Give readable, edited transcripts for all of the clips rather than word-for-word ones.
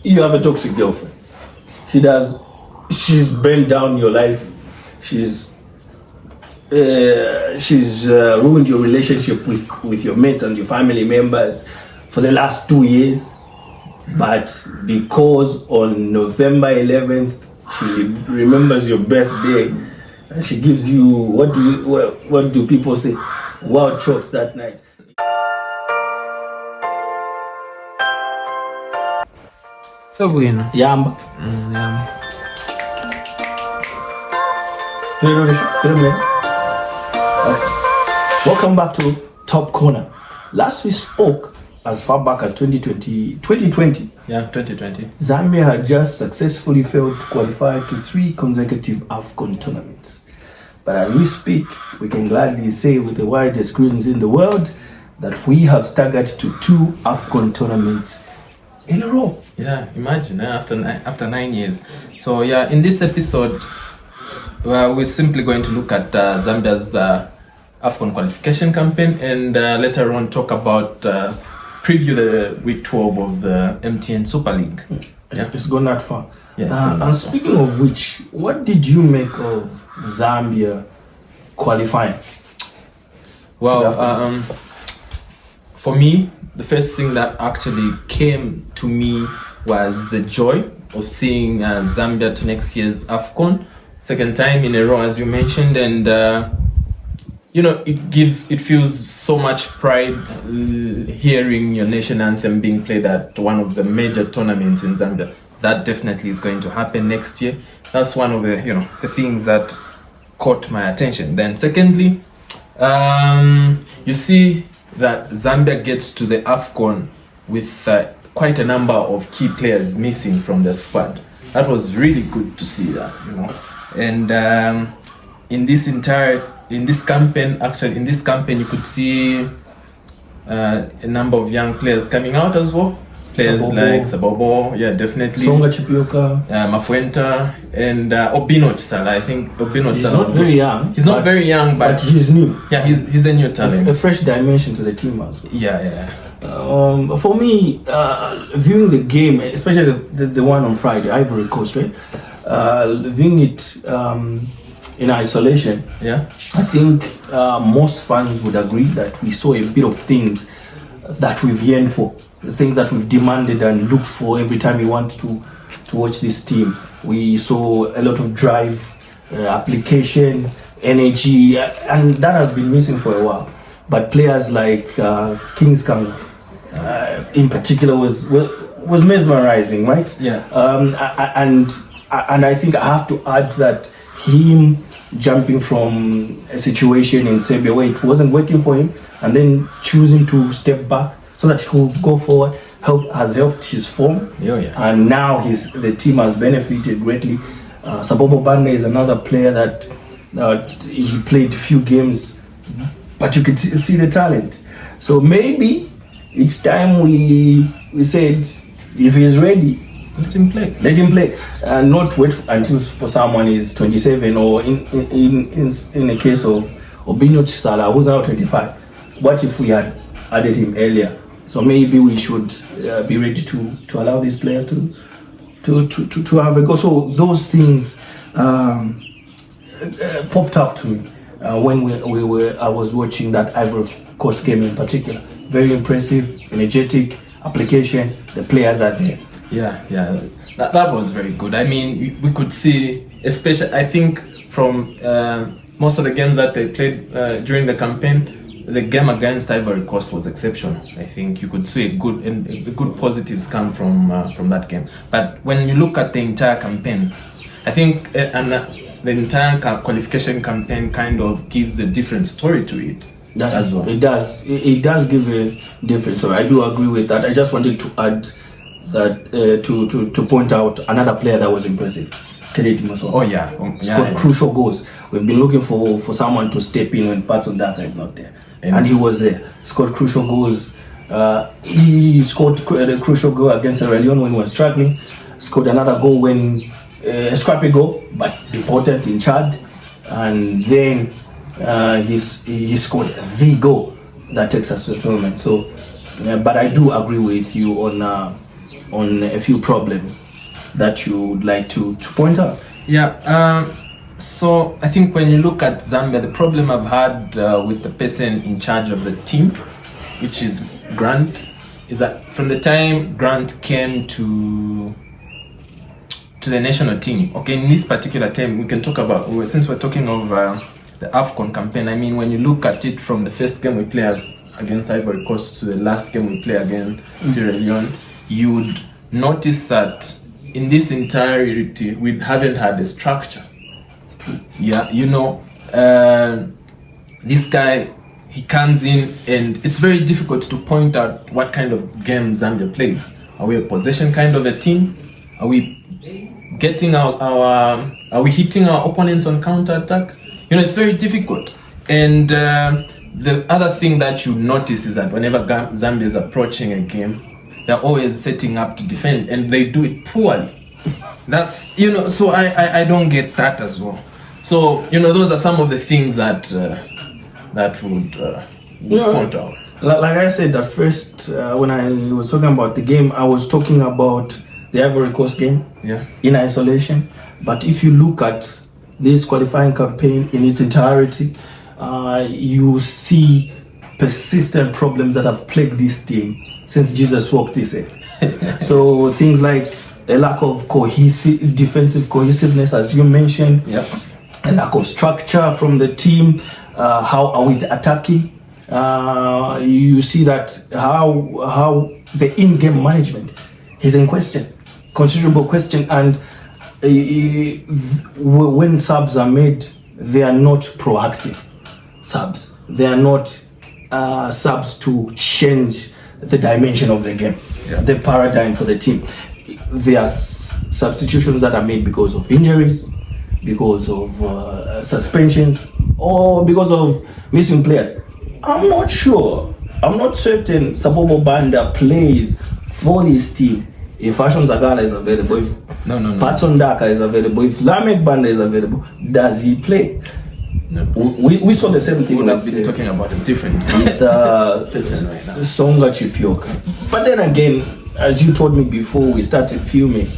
you have a toxic girlfriend. She's burned down your life. She's ruined your relationship with your mates and your family members for the last 2 years. But because on November 11th, she remembers your birthday, and she gives you, what do people say? Wild chops that night. So bueno. Yamba. Yamba. Welcome back to Top Corner. Last we spoke as far back as 2020. Yeah, 2020. Zambia had just successfully failed to qualify to 3 consecutive AFCON tournaments. But as we speak, we can gladly say with the widest grins in the world that we have staggered to 2 AFCON tournaments in a row. Yeah, imagine after 9 years. So yeah, in this episode, we're simply going to look at Zambia's AFCON qualification campaign, and later on talk about preview the week 12 of the MTN Super League. It's gone that far. Yes. And speaking of which, what did you make of Zambia qualifying? Well, for me, the first thing that actually came to me was the joy of seeing Zambia to next year's AFCON, second time in a row, as you mentioned, and it feels so much pride hearing your nation anthem being played at one of the major tournaments in Zambia. That definitely is going to happen next year. That's one of the things that caught my attention. Then secondly, you see that Zambia gets to the AFCON with quite a number of key players missing from the squad. That was really good to see that, And in this campaign, you could see a number of young players coming out as well. Players like Sabobo, yeah, definitely. Songa Chipioka, Mafuenta, and Obino Chisala. I think Obino Chisala. He's not very young. He's not very young, but he's new. Yeah, he's a new talent. A fresh dimension to the team as well. Yeah. For me, viewing the game, especially the one on Friday, Ivory Coast, right? Viewing it in isolation, yeah, I think most fans would agree that we saw a bit of things that we've yearned for, the things that we've demanded and looked for every time we want to watch this team. We saw a lot of drive, application, energy, and that has been missing for a while. But players like Kings Kanga, in particular, was mesmerizing, right? Yeah. And I think I have to add that him jumping from a situation in Serbia where it wasn't working for him and then choosing to step back so that he could go forward has helped his form. Yeah. And now the team has benefited greatly. Sabobo Banda is another player that he played few games, but you could see the talent. So maybe it's time we said, if he's ready, let him play. And not wait until for someone is 27, or in the case of Obino Chisala, who's now 25. What if we had added him earlier? So maybe we should be ready to allow these players to have a go. So those things popped up to me when I was watching that Ivory Coast game in particular. Very impressive, energetic application. The players are there. Yeah, that was very good. I mean, we could see, especially I think from most of the games that they played during the campaign, the game against Ivory Coast was exceptional. I think you could see a good positives come from that game. But when you look at the entire campaign, I think the entire qualification campaign kind of gives a different story to it. That as well. It does give a difference. So I do agree with that. I just wanted to add that to point out another player that was impressive, Kennedy Mason. Oh yeah, scored crucial goals. We've been looking for someone to step in when Patson Daka is not there, and he was there. Scored crucial goals. He scored a crucial goal against Sierra Leone when we were struggling. Scored another goal when a scrappy goal, but important in Chad, and then he scored the goal that takes us to the tournament. So, but I do agree with you on on a few problems that you would like to point out. Yeah. So I think when you look at Zambia, the problem I've had with the person in charge of the team, which is Grant, is that from the time Grant came to the national team, okay, in this particular time, we can talk about, since we're talking of the AFCON campaign, I mean, when you look at it from the first game we play against Ivory Coast to the last game we play against Sierra Leone, you would notice that in this entirety, we haven't had a structure. Yeah, this guy, he comes in and it's very difficult to point out what kind of game Zambia plays. Are we a possession kind of a team? Are we getting are we hitting our opponents on counter-attack? It's very difficult. And the other thing that you notice is that whenever Zambia is approaching a game, they're always setting up to defend, and they do it poorly. That's, so I don't get that as well. So, those are some of the things that would point out. Like I said at first, when I was talking about the game, I was talking about the Ivory Coast game in isolation. But if you look at this qualifying campaign in its entirety, you see persistent problems that have plagued this team since Jesus walked this earth. So things like a lack of defensive cohesiveness, as you mentioned, a lack of structure from the team. How are we attacking? You see that how the in-game management is in question, considerable question, and when subs are made, they are not proactive subs. They are not subs to change the dimension of the game, the paradigm for the team. There are substitutions that are made because of injuries, because of suspensions, or because of missing players. I'm not sure. I'm not certain Sabobo Banda plays for this team. If Fashion Zagala is available, if Patson Daka is available, if Lamek Banda is available, does he play? No. We saw the same thing. We would have been talking about a different with person right now. Songa Chipioka. But then again, as you told me before we started filming,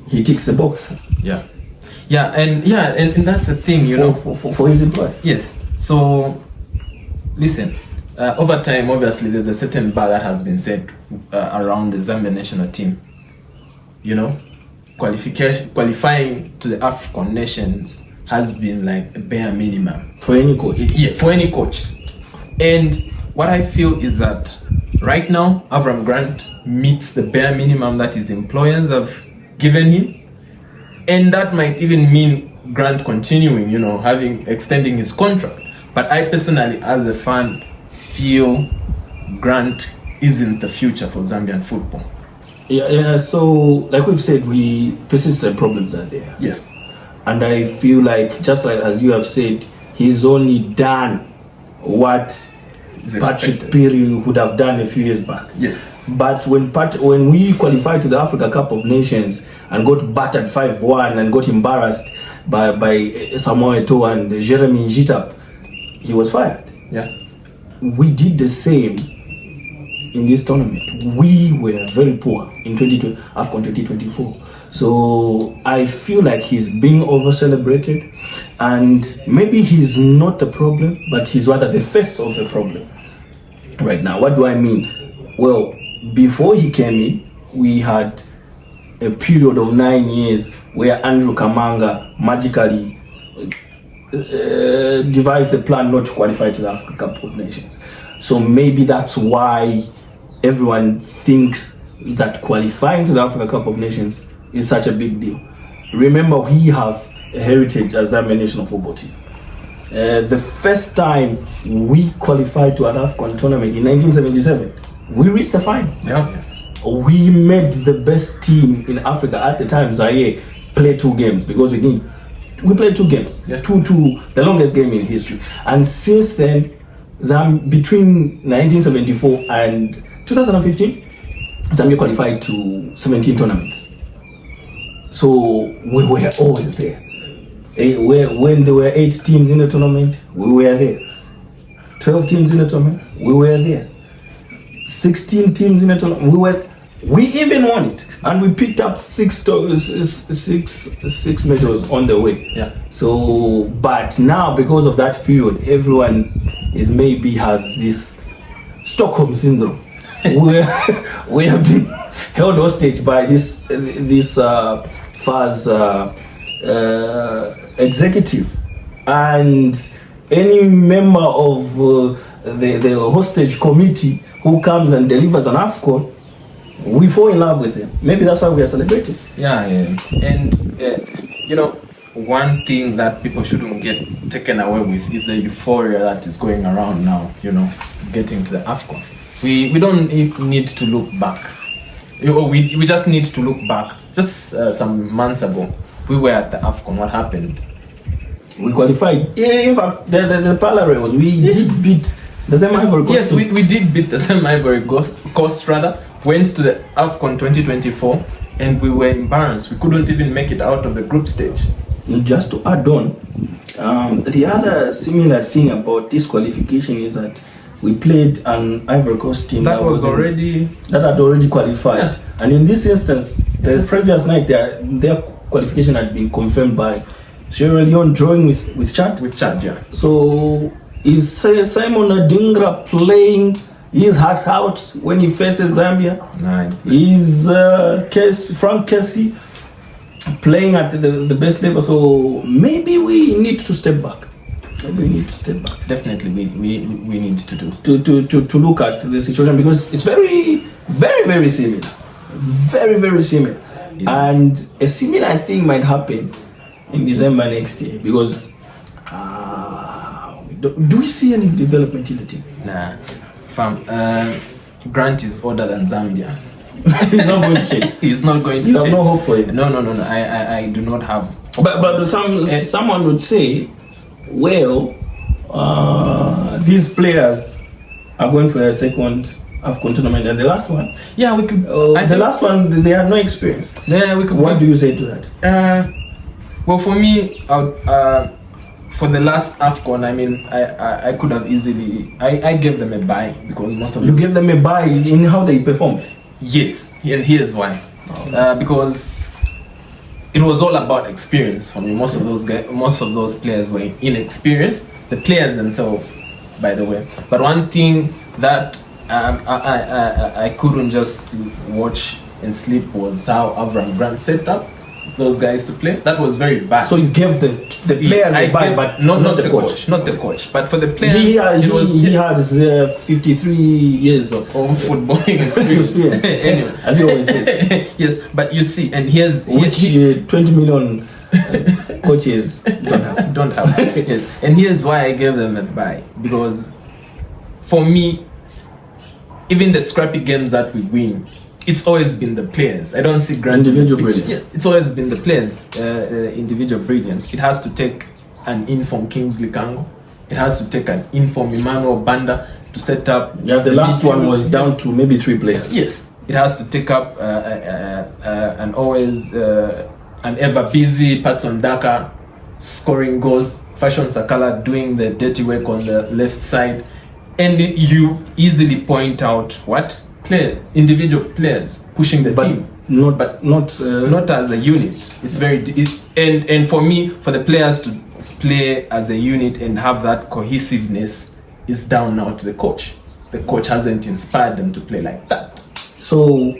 he ticks the boxes. And that's the thing, for his employees. Yes. So listen, over time, obviously, there's a certain bar that has been set around the Zambian national team. Qualifying to the AFCON nations has been like a bare minimum for any coach. Yeah, for any coach. And what I feel is that right now, Avram Grant meets the bare minimum that his employers have given him, and that might even mean Grant continuing, extending his contract. But I personally, as a fan, feel Grant isn't the future for Zambian football. So like we've said, persistent problems are there. And I feel like, just like as you have said, he's only done what Patrick Peary would have done a few years back. But when we qualified to the Africa Cup of Nations and got battered 5-1 and got embarrassed by Samoa Eto'o and Jeremy Njitap, he was fired. We did the same in this tournament. We were very poor in AFCON 2024. So I feel like he's being over-celebrated, and maybe he's not the problem, but he's rather the face of the problem right now. What do I mean? Well, before he came in, we had a period of 9 years where Andrew Kamanga magically devised a plan not to qualify to the Africa Cup of Nations. So maybe that's why everyone thinks that qualifying to the Africa Cup of Nations is such a big deal. Remember, we have a heritage as a national football team. The first time we qualified to an AFCON tournament in 1977, we reached the final. We made the best team in Africa at the time. Zaire played 2 games because we played 2 games, 2-2, the longest game in history. And since then, between 1974 and 2015, Zambia qualified to 17 tournaments. So we were always there. When there were 8 teams in the tournament, we were there. 12 teams in the tournament, we were there. 16 teams in the tournament, We even won it, and we picked up six medals on the way. Yeah. So, but now because of that period, everyone has this Stockholm syndrome. we have been held hostage by this FAS executive, and any member of the hostage committee who comes and delivers an AFCON, we fall in love with them. Maybe that's why we are celebrating. Yeah. And one thing that people shouldn't get taken away with is the euphoria that is going around now. Getting to the AFCON, we don't need to look back. We just need to look back. Just some months ago, we were at the AFCON. What happened? We qualified. In fact, the parallels, we did beat the same Ivory Coast. Yes, we did beat the same Ivory Coast, rather. Went to the AFCON 2024, and we were embarrassed. We couldn't even make it out of the group stage. Just to add on, the other similar thing about this qualification is that we played an Ivory Coast team that had already qualified. Yeah. And in this instance, the previous night, their qualification had been confirmed by Sierra Leone drawing with Chad. With Chad, yeah. So is Simon Adingra playing his heart out when he faces Zambia? Right. Is Frank Kessie playing at the best level? So maybe we need to step back. Definitely, we need to do to look at the situation, because it's very, very, very similar. Very, very similar. Yes. And a similar thing might happen in December next year, because do we see any development in the team? Nah, Grant is older than Zambia. He's not going to change. He's not going to change. You have no hope for him? No. I do not have. But someone would say, well, these players are going for a second AFCON tournament, and the last one. Yeah, we could. Last one, they had no experience. Yeah, we could. What do you say to that? Well, for me, for the last AFCON, I mean, I could have easily. I gave them a bye, because most of you gave them a bye in how they performed. Yes, and here's why. Because it was all about experience for me. Most of those players were inexperienced. The players themselves, by the way. But one thing that I couldn't just watch and sleep was how Avram Grants set up those guys to play. That was very bad. So you gave the players a bye, but not the coach. Not the coach, but for the players, he has 53 years of footballing experience. Anyway, as he always says. Yes, but you see, and here's 20 million coaches don't have. Yes, and here's why I gave them a bye, because for me, even the scrappy games that we win, it's always been the players. I don't see individual brilliance. Yes, it's always been the players, individual brilliance. It has to take an in from Kingsley Kango. It has to take an in from Emmanuel Banda to set up. Yeah, the last one was down to maybe 3 players. Yes, it has to take up an ever busy Patson Daka scoring goals, Fashion Sakala doing the dirty work on the left side, and you easily point out what? Individual players pushing the team, not as a unit. It's very and for me, for the players to play as a unit and have that cohesiveness is down now to the coach. The coach hasn't inspired them to play like that. So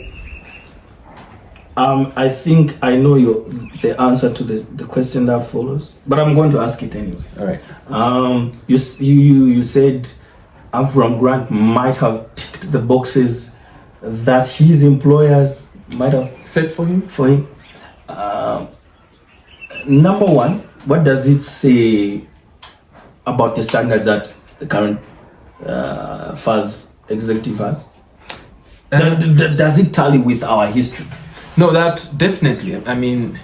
I think I know the answer to the question that follows, but I'm going to ask it anyway. All right. You said Avram Grant might have ticked the boxes that his employers might have set for him. Number one, what does it say about the standards that the current FAS executive has? Does it tally with our history? No, that definitely. I mean,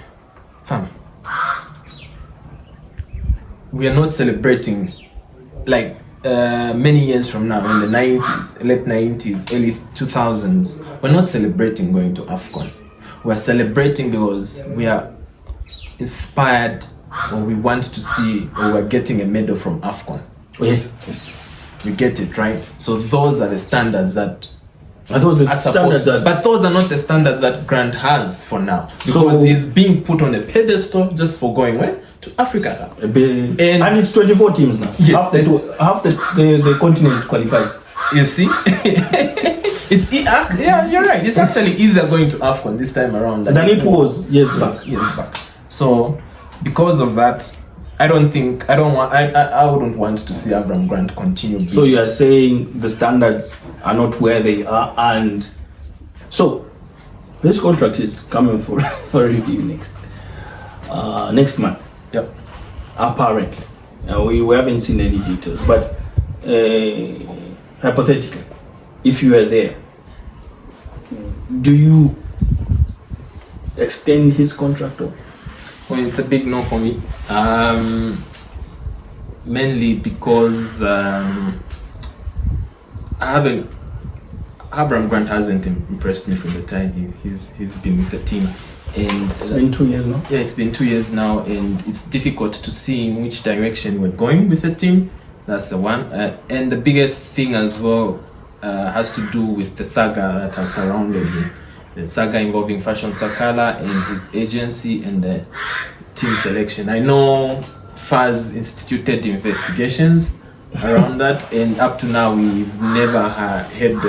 we are not celebrating like many years from now, in the 90s, late 90s, early 2000s. We're not celebrating going to AFCON. We're celebrating because we are inspired, or we want to see, or we're getting a medal from AFCON. Oh, yes. You get it, right? So those are the standards that Are those the are standards supposed, but those are not the standards that Grant has for now, because So- he's being put on a pedestal just for going where to Africa. and And- it's 24 teams now. Yes, half the continent qualifies. You see, yeah, you're right. It's actually easier going to AFCON this time around Than it was years back. years back. So because of that, I wouldn't want to see Avram Grant continue. Being, So you are saying the standards are not where they are, and so this contract is coming for for review next month. Yep. Apparently, we haven't seen any details, but hypothetically, if you are there, do you extend his contract or? Well, it's a big no for me. Mainly because Avram Grant hasn't impressed me from the time he's been with the team, and It's been 2 years now. yeah, it's been 2 years now, and it's difficult to see in which direction we're going with the team. That's the one, and the biggest thing as well has to do with the saga that has surrounded him. The saga involving Fashion Sakala and his agency and the team selection. I know FAS instituted investigations around that, and up to now we've never heard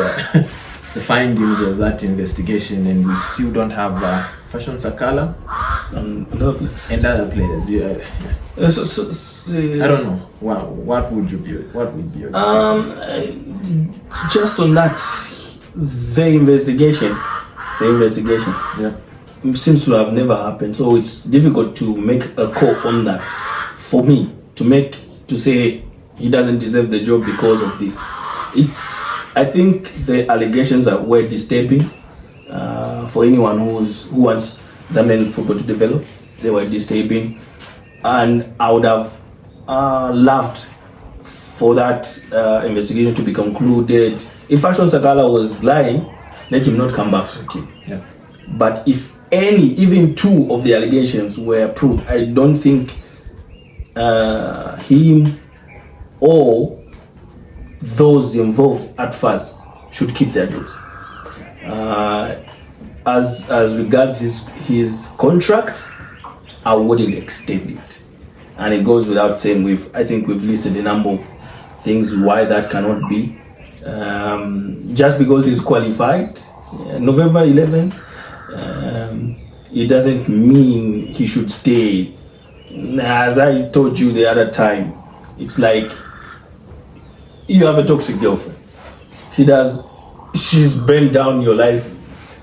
the findings of that investigation, and we still don't have Fashion Sakala and other players. Yeah. I don't know. Wow, what would be your decision? Just on that, the investigation Yeah. seems to have never happened, so it's difficult to make a call on that. For me to say he doesn't deserve the job because of this, I think the allegations were disturbing for anyone who wants Zambian football to develop. They were disturbing, and I would have loved for that investigation to be concluded. If Fashion Sakala was lying, let him not come back to the team. Yeah. But if even two of the allegations were proved, I don't think him or those involved at first should keep their jobs. As regards his contract, I wouldn't extend it. And it goes without saying, I think we've listed a number of things why that cannot be. Just because he's qualified November 11th, it doesn't mean he should stay. As I told you the other time, it's like you have a toxic girlfriend. She's burned down your life.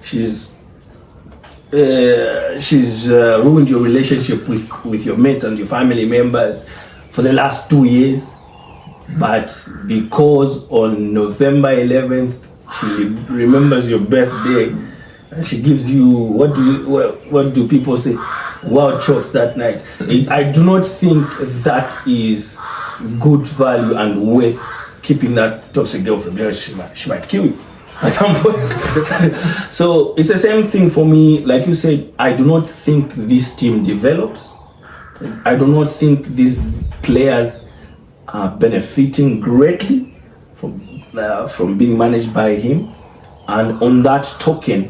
She's ruined your relationship with your mates and your family members for the last 2 years. But because on November 11th she remembers your birthday and she gives you what do people say, wild chops that night. I do not think that is good value and worth keeping that toxic girlfriend, because she might kill you at some point. So it's the same thing for me. Like you said, I do not think this team develops. I do not think these players are benefiting greatly from being managed by him, and on that token,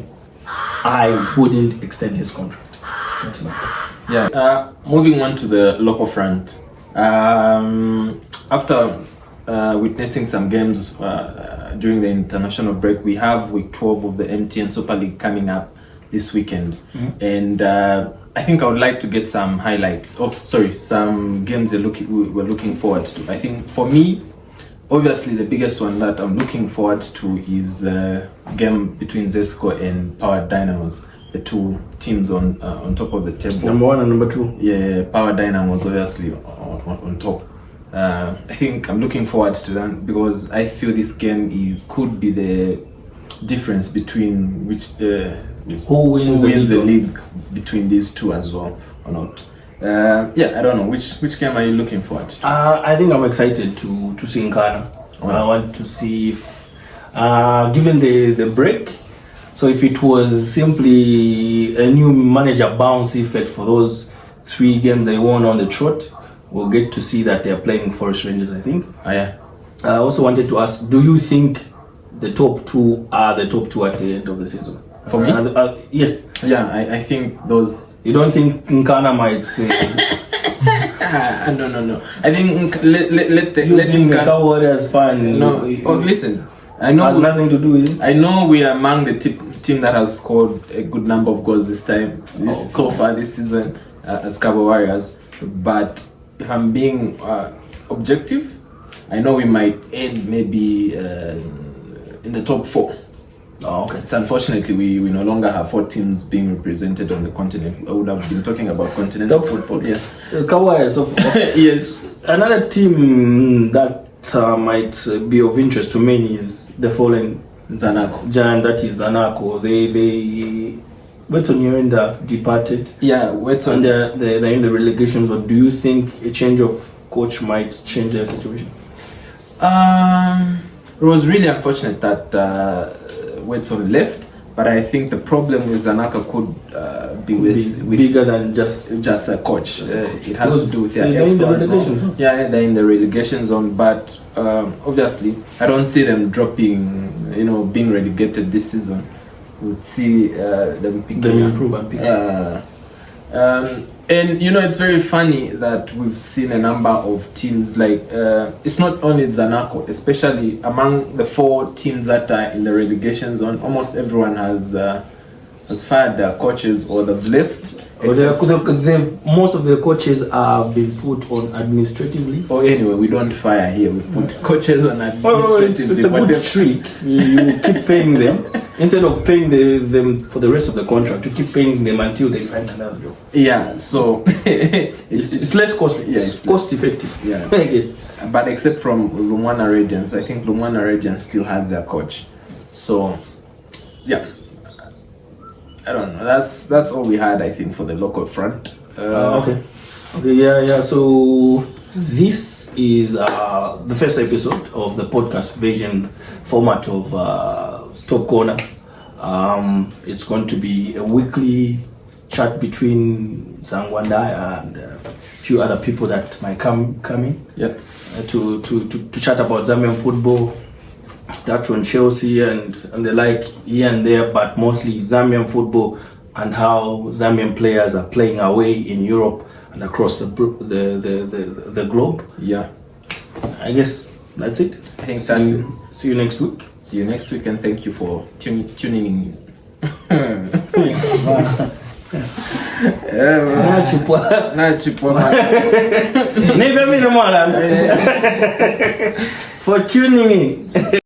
I wouldn't extend his contract. That's my point. Yeah. Moving on to the local front. After witnessing some games during the international break, we have week 12 of the MTN Super League coming up this weekend, and I think I would like to get some highlights. Some games we're looking forward to. I think for me, obviously the biggest one that I'm looking forward to is the game between Zesco and Power Dynamos, the two teams on top of the table. Number 1 and number 2. Yeah, Power Dynamos obviously on top. I think I'm looking forward to that because I feel this game could be the difference between who wins the league between these two as well or not. I don't know, which game are you looking forward to? I think I'm excited to see Nkana. I want to see if given the break, so if it was simply a new manager bounce effect for those 3 games they won on the trot, we'll get to see that they're playing Forest Rangers, I think. Yeah. I also wanted to ask, do you think the top two are the top two at the end of the season? For me? Yes. Yeah, I think those. You don't think Nkana might say? No. I think let Nkana Warriors fan. No. Listen. I know has nothing to do with it. I know we are among the team that has scored a good number of goals this time. So far this season as Cabo Warriors. But if I'm being objective, I know we might end maybe in the top 4. Oh, okay. It's unfortunately we no longer have 4 teams being represented on the continent. I would have been talking about continental football. Yes. Kawhi, stop. Yes. Another team that might be of interest to many is the fallen Zanaco. giant, that is Zanaco. They Wetson Nyirenda departed. Yeah, Wetson. And they're in the relegation. So do you think a change of coach might change their situation? It was really unfortunate that Wetson left, but I think the problem with Zanaco could be with bigger than just a coach. It has to do with they're in the relegation zone. Yeah, they're in the relegation zone, but obviously I don't see them dropping, being relegated this season. We'd see them improve and pick and it's very funny that we've seen a number of teams like it's not only Zanaco, especially among the 4 teams that are in the relegation zone. Almost everyone has fired their coaches or they've left. Most of the coaches are being put on administrative leave. Or anyway, we don't fire here. We put coaches on administrative leave. It's a good trick. You keep paying them instead of paying them for the rest of the contract. You keep paying them until they find another job. Yeah, so it's less costly. Yeah, it's cost effective. Yeah, I guess. But except from Lumwana Radiance, I think Lumwana Radiance still has their coach. So yeah. I don't know. That's all we had, I think, for the local front. Okay, yeah. So this is the first episode of the podcast version format of Top Corner. It's going to be a weekly chat between Sangwanda and a few other people that might come in. Yep. To chat about Zambian football. Touch on Chelsea and the like here and there, but mostly Zambian football and how Zambian players are playing away in Europe and across the globe. Yeah, I guess that's it. I think that's it. See you next week. See you next week, and thank you for tuning in. For tuning in.